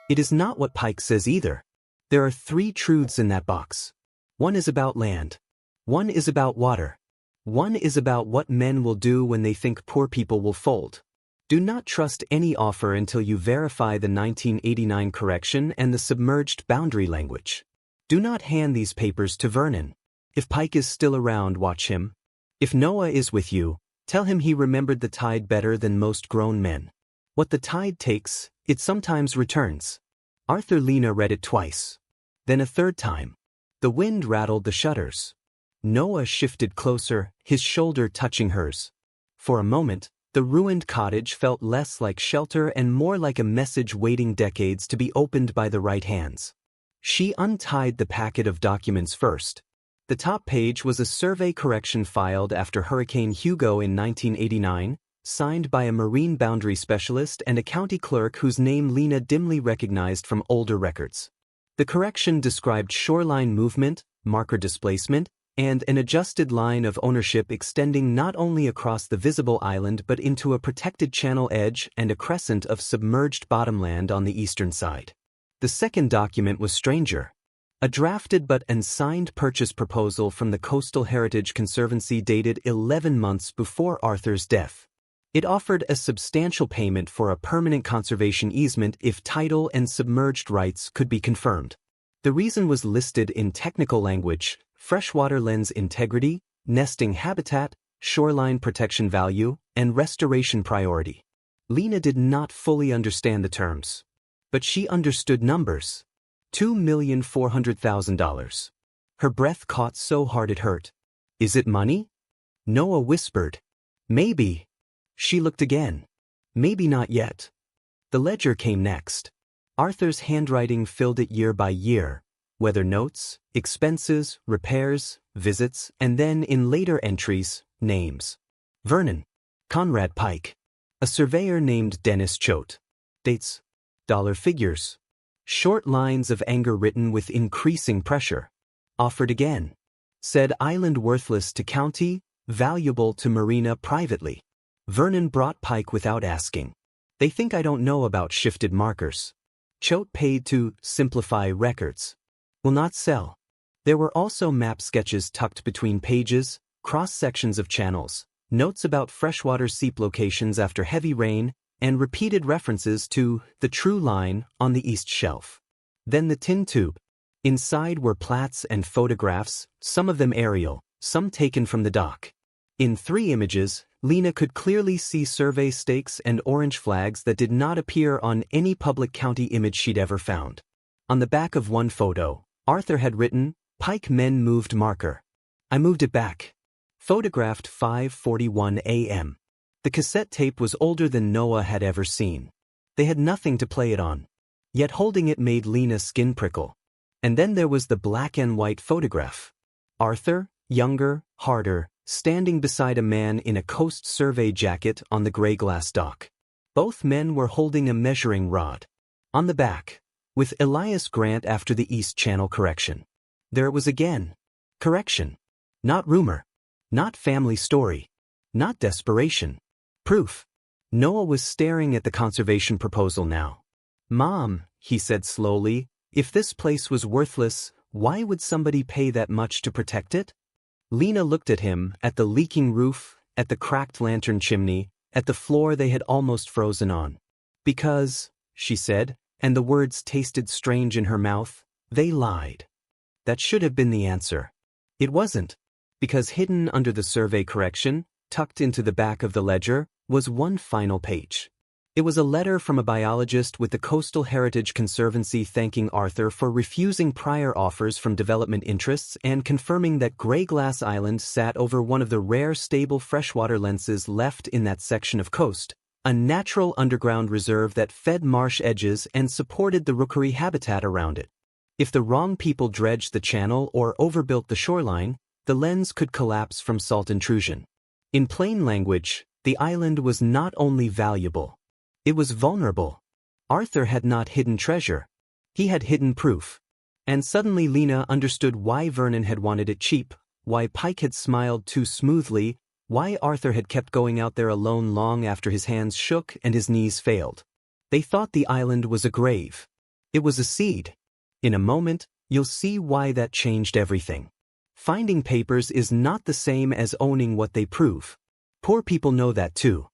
Speaker 1: It is not what Pike says either. There are 3 truths in that box. One is about land. One is about water. One is about what men will do when they think poor people will fold. Do not trust any offer until you verify the 1989 correction and the submerged boundary language. Do not hand these papers to Vernon. If Pike is still around, watch him. If Noah is with you, tell him he remembered the tide better than most grown men. What the tide takes, it sometimes returns." Arthur Lena read it twice. Then a third time. The wind rattled the shutters. Noah shifted closer, his shoulder touching hers. For a moment, the ruined cottage felt less like shelter and more like a message waiting decades to be opened by the right hands. She untied the packet of documents first. The top page was a survey correction filed after Hurricane Hugo in 1989, signed by a marine boundary specialist and a county clerk whose name Lena dimly recognized from older records. The correction described shoreline movement, marker displacement, and an adjusted line of ownership extending not only across the visible island but into a protected channel edge and a crescent of submerged bottomland on the eastern side. The second document was stranger. A drafted but unsigned purchase proposal from the Coastal Heritage Conservancy dated 11 months before Arthur's death. It offered a substantial payment for a permanent conservation easement if title and submerged rights could be confirmed. The reason was listed in technical language: freshwater lens integrity, nesting habitat, shoreline protection value, and restoration priority. Lena did not fully understand the terms. But she understood numbers. $2,400,000. Her breath caught so hard it hurt. Is it money? Noah whispered. Maybe. She looked again. Maybe not yet. The ledger came next. Arthur's handwriting filled it year by year. Weather notes, expenses, repairs, visits, and then in later entries, names. Vernon. Conrad Pike. A surveyor named Dennis Choate. Dates. Dollar figures. Short lines of anger written with increasing pressure. Offered again. Said island worthless to county, valuable to marina privately. Vernon brought Pike without asking. They think I don't know about shifted markers. Choate paid to simplify records. Will not sell. There were also map sketches tucked between pages, cross-sections of channels, notes about freshwater seep locations after heavy rain, and repeated references to the true line on the east shelf. Then the tin tube. Inside were plats and photographs, some of them aerial, some taken from the dock. In 3 images, Lena could clearly see survey stakes and orange flags that did not appear on any public county image she'd ever found. On the back of one photo, Arthur had written, Pike men moved marker. I moved it back. Photographed 5:41 a.m. The cassette tape was older than Noah had ever seen. They had nothing to play it on. Yet holding it made Lena's skin prickle. And then there was the black and white photograph. Arthur, younger, harder, standing beside a man in a Coast Survey jacket on the gray glass dock. Both men were holding a measuring rod. On the back, with Elias Grant after the East Channel correction. There it was again. Correction. Not rumor. Not family story. Not desperation. Proof. Noah was staring at the conservation proposal now. Mom, he said slowly, if this place was worthless, why would somebody pay that much to protect it? Lena looked at him, at the leaking roof, at the cracked lantern chimney, at the floor they had almost frozen on. Because, she said, and the words tasted strange in her mouth, they lied. That should have been the answer. It wasn't. Because hidden under the survey correction, tucked into the back of the ledger, was one final page. It was a letter from a biologist with the Coastal Heritage Conservancy thanking Arthur for refusing prior offers from development interests and confirming that Gray Glass Island sat over one of the rare stable freshwater lenses left in that section of coast, a natural underground reserve that fed marsh edges and supported the rookery habitat around it. If the wrong people dredged the channel or overbuilt the shoreline, the lens could collapse from salt intrusion. In plain language, the island was not only valuable, it was vulnerable. Arthur had not hidden treasure. He had hidden proof. And suddenly Lena understood why Vernon had wanted it cheap, why Pike had smiled too smoothly, why Arthur had kept going out there alone long after his hands shook and his knees failed. They thought the island was a grave. It was a seed. In a moment, you'll see why that changed everything. Finding papers is not the same as owning what they prove. Poor people know that too.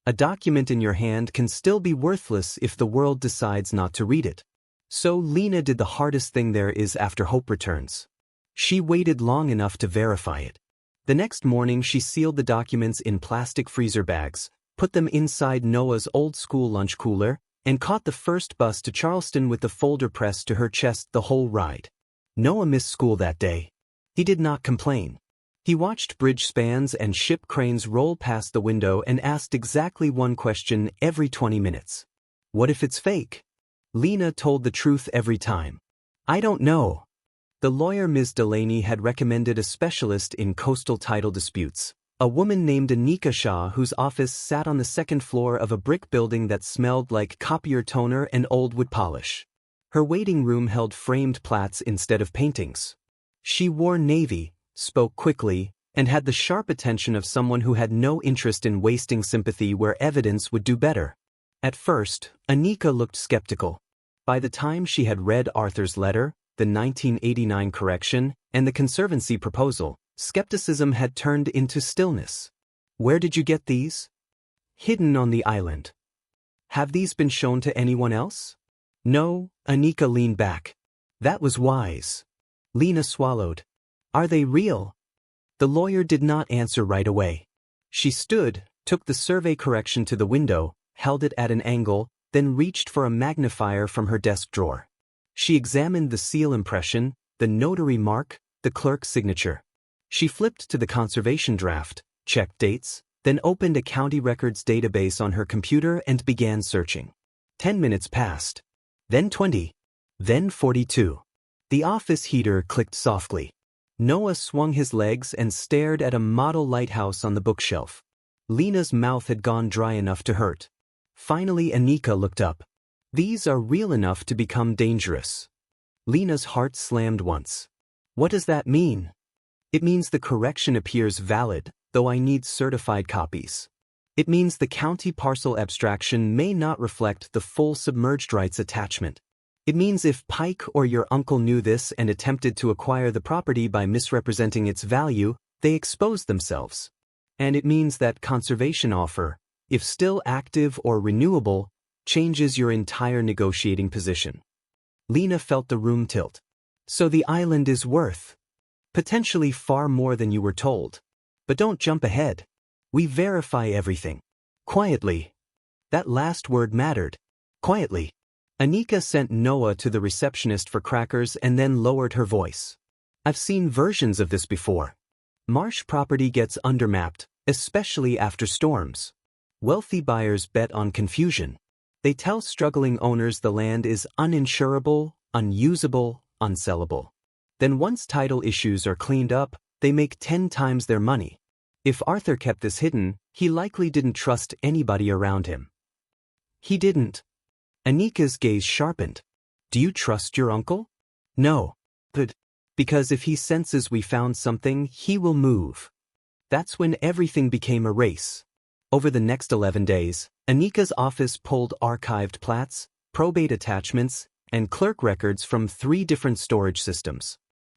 Speaker 1: A document in your hand can still be worthless if the world decides not to read it. So Lena did the hardest thing there is after hope returns. She waited long enough to verify it. The next morning she sealed the documents in plastic freezer bags, put them inside Noah's old-school lunch cooler, and caught the first bus to Charleston with the folder pressed to her chest the whole ride. Noah missed school that day. He did not complain. He watched bridge spans and ship cranes roll past the window and asked exactly one question every 20 minutes. What if it's fake? Lena told the truth every time. I don't know. The lawyer Ms. Delaney had recommended a specialist in coastal title disputes, a woman named Anika Shah whose office sat on the second floor of a brick building that smelled like copier toner and old wood polish. Her waiting room held framed plats instead of paintings. She wore navy, spoke quickly, and had the sharp attention of someone who had no interest in wasting sympathy where evidence would do better. At first, Anika looked skeptical. By the time she had read Arthur's letter, the 1989 correction, and the Conservancy proposal, skepticism had turned into stillness. Where did you get these? Hidden on the island. Have these been shown to anyone else? No, Anika leaned back. That was wise. Lena swallowed. Are they real? The lawyer did not answer right away. She stood, took the survey correction to the window, held it at an angle, then reached for a magnifier from her desk drawer. She examined the seal impression, the notary mark, the clerk's signature. She flipped to the conservation draft, checked dates, then opened a county records database on her computer and began searching. 10 minutes passed. Then 20. Then 42. The office heater clicked softly. Noah swung his legs and stared at a model lighthouse on the bookshelf. Lena's mouth had gone dry enough to hurt. Finally, Anika looked up. These are real enough to become dangerous. Lena's heart slammed once. What does that mean? It means the correction appears valid, though I need certified copies. It means the county parcel abstraction may not reflect the full submerged rights attachment. It means if Pike or your uncle knew this and attempted to acquire the property by misrepresenting its value, they exposed themselves. And it means that conservation offer, if still active or renewable, changes your entire negotiating position. Lena felt the room tilt. So the island is worth potentially far more than you were told. But don't jump ahead. We verify everything. Quietly. That last word mattered. Quietly. Anika sent Noah to the receptionist for crackers and then lowered her voice. I've seen versions of this before. Marsh property gets undermapped, especially after storms. Wealthy buyers bet on confusion. They tell struggling owners the land is uninsurable, unusable, unsellable. Then once title issues are cleaned up, they make 10 times their money. If Arthur kept this hidden, he likely didn't trust anybody around him. He didn't. Anika's gaze sharpened. Do you trust your uncle? No. Good. Because if he senses we found something, he will move. That's when everything became a race. Over the next 11 days, Anika's office pulled archived plats, probate attachments, and clerk records from 3 different storage systems.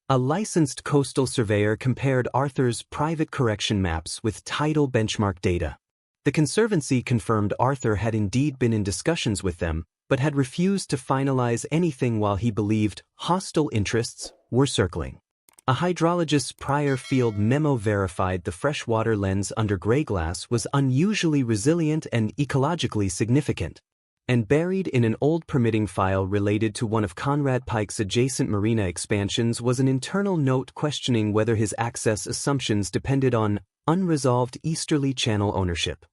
Speaker 1: A licensed coastal surveyor compared Arthur's private correction maps with title benchmark data. The Conservancy confirmed Arthur had indeed been in discussions with them, but had refused to finalize anything while he believed hostile interests were circling. A hydrologist's prior field memo verified the freshwater lens under gray glass was unusually resilient and ecologically significant. And buried in an old permitting file related to one of Conrad Pike's adjacent marina expansions was an internal note questioning whether his access assumptions depended on unresolved easterly channel ownership.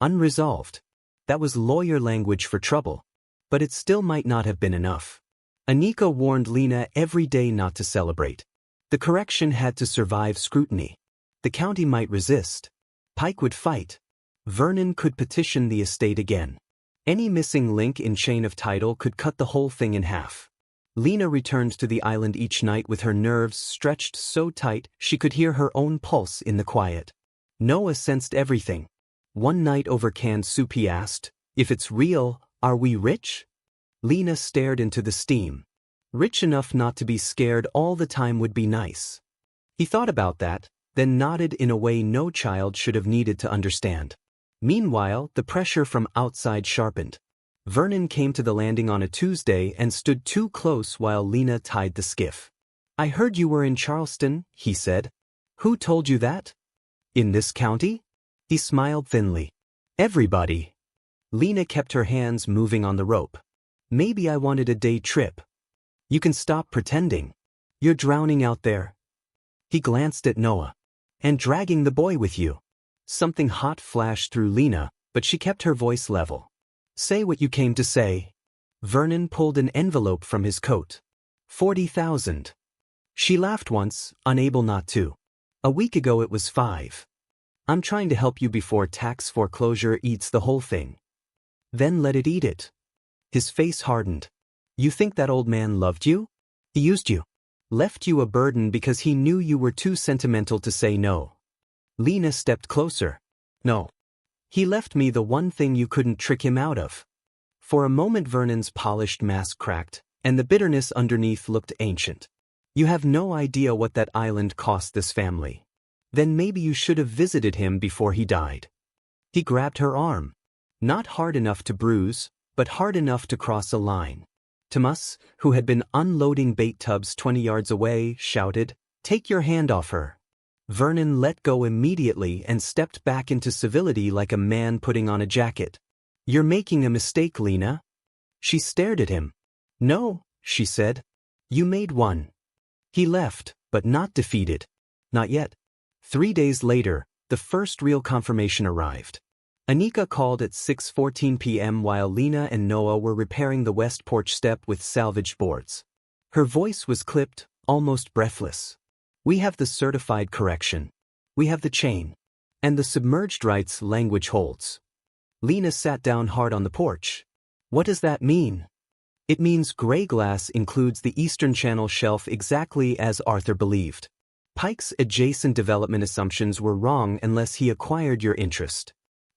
Speaker 1: Unresolved. That was lawyer language for trouble. But it still might not have been enough. Anika warned Lena every day not to celebrate. The correction had to survive scrutiny. The county might resist. Pike would fight. Vernon could petition the estate again. Any missing link in chain of title could cut the whole thing in half. Lena returned to the island each night with her nerves stretched so tight she could hear her own pulse in the quiet. Noah sensed everything. One night over canned soup he asked, "If it's real, are we rich?" Lena stared into the steam. Rich enough not to be scared all the time would be nice. He thought about that, then nodded in a way no child should have needed to understand. Meanwhile, the pressure from outside sharpened. Vernon came to the landing on a Tuesday and stood too close while Lena tied the skiff. "I heard you were in Charleston," he said. "Who told you that?" "In this county?" He smiled thinly. "Everybody." Lena kept her hands moving on the rope. "Maybe I wanted a day trip." "You can stop pretending. You're drowning out there." He glanced at Noah. "And dragging the boy with you." Something hot flashed through Lena, but she kept her voice level. "Say what you came to say." Vernon pulled an envelope from his coat. 40,000. She laughed once, unable not to. A week ago it was 5. "I'm trying to help you before tax foreclosure eats the whole thing." "Then let it eat it." His face hardened. "You think that old man loved you? He used you. Left you a burden because he knew you were too sentimental to say no." Lena stepped closer. "No. He left me the one thing you couldn't trick him out of." For a moment Vernon's polished mask cracked, and the bitterness underneath looked ancient. "You have no idea what that island cost this family. Then maybe you should have visited him before he died." He grabbed her arm. Not hard enough to bruise, but hard enough to cross a line. Tomas, who had been unloading bait tubs 20 yards away, shouted, "Take your hand off her." Vernon let go immediately and stepped back into civility like a man putting on a jacket. "You're making a mistake, Lena." She stared at him. "No," she said. "You made one." He left, but not defeated. Not yet. 3 days later, the first real confirmation arrived. Anika called at 6:14 p.m. while Lena and Noah were repairing the west porch step with salvaged boards. Her voice was clipped, almost breathless. "We have the certified correction. We have the chain. And the submerged rights language holds." Lena sat down hard on the porch. "What does that mean?" "It means gray glass includes the Eastern Channel Shelf exactly as Arthur believed. Pike's adjacent development assumptions were wrong unless he acquired your interest.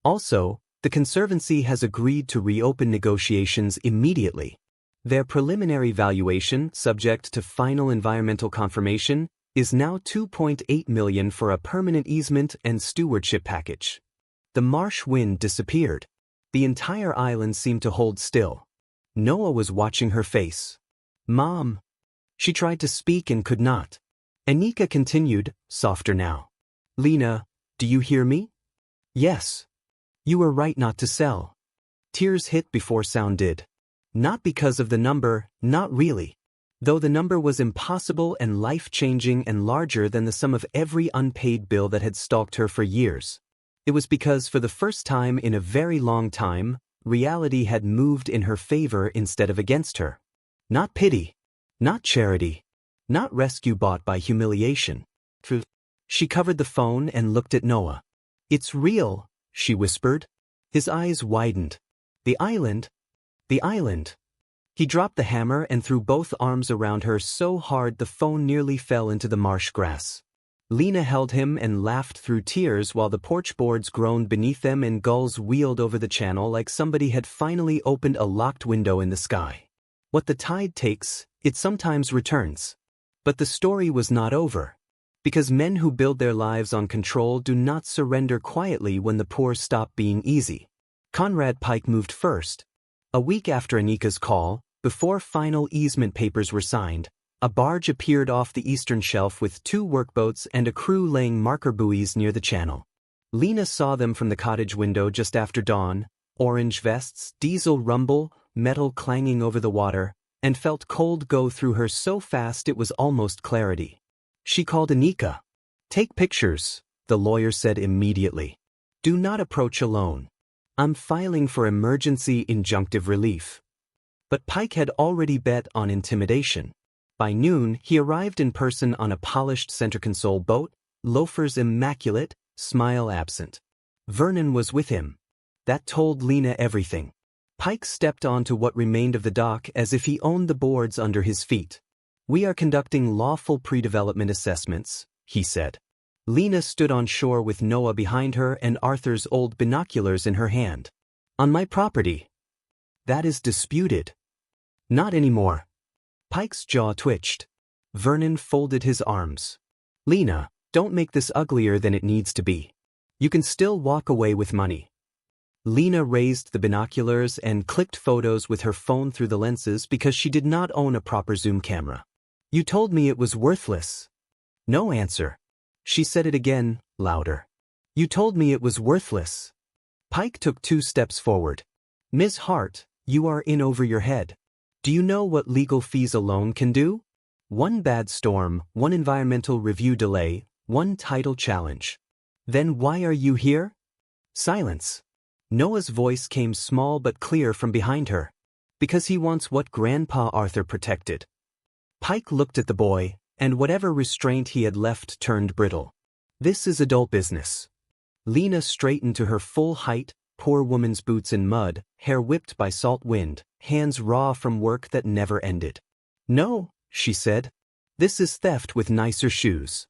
Speaker 1: Also, the Conservancy has agreed to reopen negotiations immediately. Their preliminary valuation, subject to final environmental confirmation, is now $2.8 million for a permanent easement and stewardship package." The marsh wind disappeared. The entire island seemed to hold still. Noah was watching her face. "Mom." She tried to speak and could not. Anika continued, softer now. "Lena, do you hear me?" "Yes. You were right not to sell." Tears hit before sound did. Not because of the number, not really. Though the number was impossible and life-changing and larger than the sum of every unpaid bill that had stalked her for years. It was because for the first time in a very long time, reality had moved in her favor instead of against her. Not pity. Not charity. Not rescue bought by humiliation. She covered the phone and looked at Noah. "It's real," she whispered. His eyes widened. "The island? The island." He dropped the hammer and threw both arms around her so hard the phone nearly fell into the marsh grass. Lena held him and laughed through tears while the porch boards groaned beneath them and gulls wheeled over the channel like somebody had finally opened a locked window in the sky. What the tide takes, it sometimes returns. But the story was not over. Because men who build their lives on control do not surrender quietly when the poor stop being easy. Conrad Pike moved first. A week after Anika's call, before final easement papers were signed, a barge appeared off the eastern shelf with 2 workboats and a crew laying marker buoys near the channel. Lena saw them from the cottage window just after dawn, orange vests, diesel rumble, metal clanging over the water, and felt cold go through her so fast it was almost clarity. She called Anika. "Take pictures," the lawyer said immediately. "Do not approach alone. I'm filing for emergency injunctive relief." But Pike had already bet on intimidation. By noon, he arrived in person on a polished center console boat, loafers immaculate, smile absent. Vernon was with him. That told Lena everything. Pike stepped onto what remained of the dock as if he owned the boards under his feet. "We are conducting lawful pre-development assessments," he said. Lena stood on shore with Noah behind her and Arthur's old binoculars in her hand. "On my property." "That is disputed." "Not anymore." Pike's jaw twitched. Vernon folded his arms. "Lena, don't make this uglier than it needs to be. You can still walk away with money." Lena raised the binoculars and clicked photos with her phone through the lenses because she did not own a proper zoom camera. "You told me it was worthless." No answer. She said it again, louder. "You told me it was worthless." Pike took 2 steps forward. "Ms. Hart, you are in over your head. Do you know what legal fees alone can do? 1 bad storm, 1 environmental review delay, 1 title challenge. Then why are you here?" Silence. Noah's voice came small but clear from behind her. "Because he wants what Grandpa Arthur protected." Pike looked at the boy, and whatever restraint he had left turned brittle. "This is adult business." Lena straightened to her full height, poor woman's boots in mud, hair whipped by salt wind, hands raw from work that never ended. "No," she said. "This is theft with nicer shoes."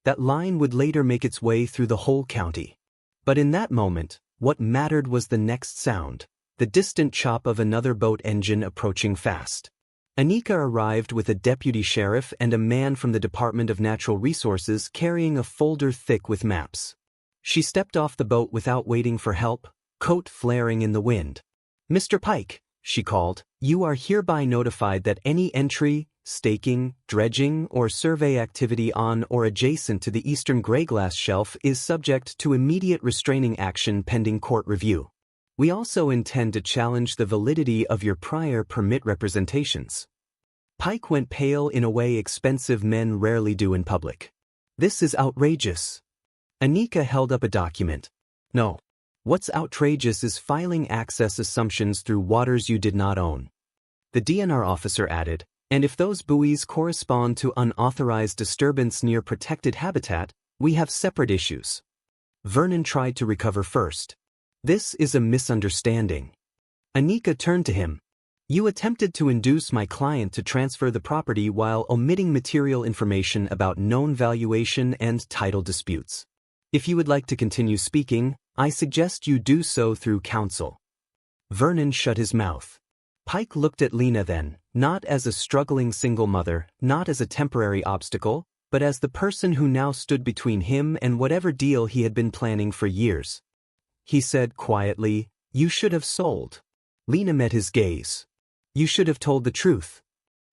Speaker 1: That line would later make its way through the whole county. But in that moment, what mattered was the next sound, the distant chop of another boat engine approaching fast. Anika arrived with a deputy sheriff and a man from the Department of Natural Resources carrying a folder thick with maps. She stepped off the boat without waiting for help, coat flaring in the wind. "Mr. Pike," she called, "you are hereby notified that any entry, staking, dredging, or survey activity on or adjacent to the eastern gray glass shelf is subject to immediate restraining action pending court review. We also intend to challenge the validity of your prior permit representations." Pike went pale in a way expensive men rarely do in public. "This is outrageous." Anika held up a document. No. What's outrageous is filing access assumptions through waters you did not own. The DNR officer added, and if those buoys correspond to unauthorized disturbance near protected habitat, we have separate issues. Vernon tried to recover first. This is a misunderstanding. Anika turned to him. You attempted to induce my client to transfer the property while omitting material information about known valuation and title disputes. If you would like to continue speaking, I suggest you do so through counsel. Vernon shut his mouth. Pike looked at Lena then, not as a struggling single mother, not as a temporary obstacle, but as the person who now stood between him and whatever deal he had been planning for years. He said quietly, "You should have sold." Lena met his gaze. "You should have told the truth."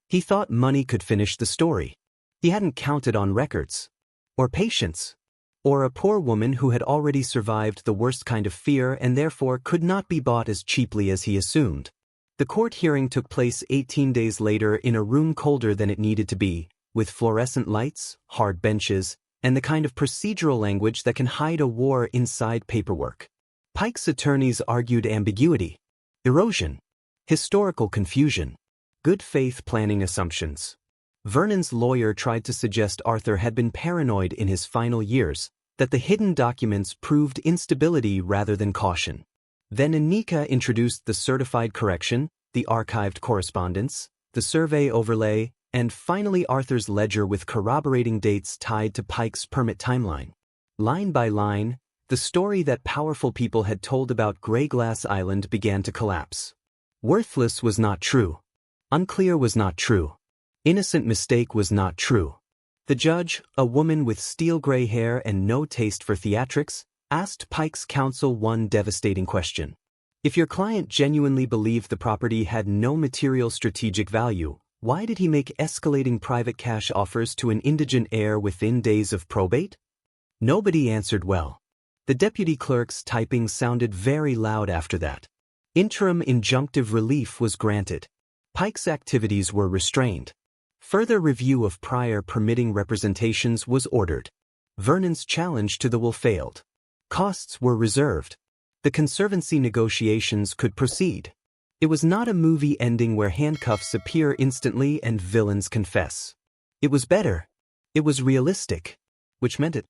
Speaker 1: He thought money could finish the story. He hadn't counted on records. Or patience. Or a poor woman who had already survived the worst kind of fear and therefore could not be bought as cheaply as he assumed. The court hearing took place 18 days later in a room colder than it needed to be, with fluorescent lights, hard benches, and the kind of procedural language that can hide a war inside paperwork. Pike's attorneys argued ambiguity, erosion, historical confusion, good faith planning assumptions. Vernon's lawyer tried to suggest Arthur had been paranoid in his final years, that the hidden documents proved instability rather than caution. Then Anika introduced the certified correction, the archived correspondence, the survey overlay, and finally Arthur's ledger with corroborating dates tied to Pike's permit timeline. Line by line, the story that powerful people had told about Grey Glass Island began to collapse. Worthless was not true. Unclear was not true. Innocent mistake was not true. The judge, a woman with steel gray hair and no taste for theatrics, asked Pike's counsel one devastating question. If your client genuinely believed the property had no material strategic value, why did he make escalating private cash offers to an indigent heir within days of probate? Nobody answered well. The deputy clerk's typing sounded very loud after that. Interim injunctive relief was granted. Pike's activities were restrained. Further review of prior permitting representations was ordered. Vernon's challenge to the will failed. Costs were reserved. The conservancy negotiations could proceed. It was not a movie ending where handcuffs appear instantly and villains confess. It was better. It was realistic, which meant it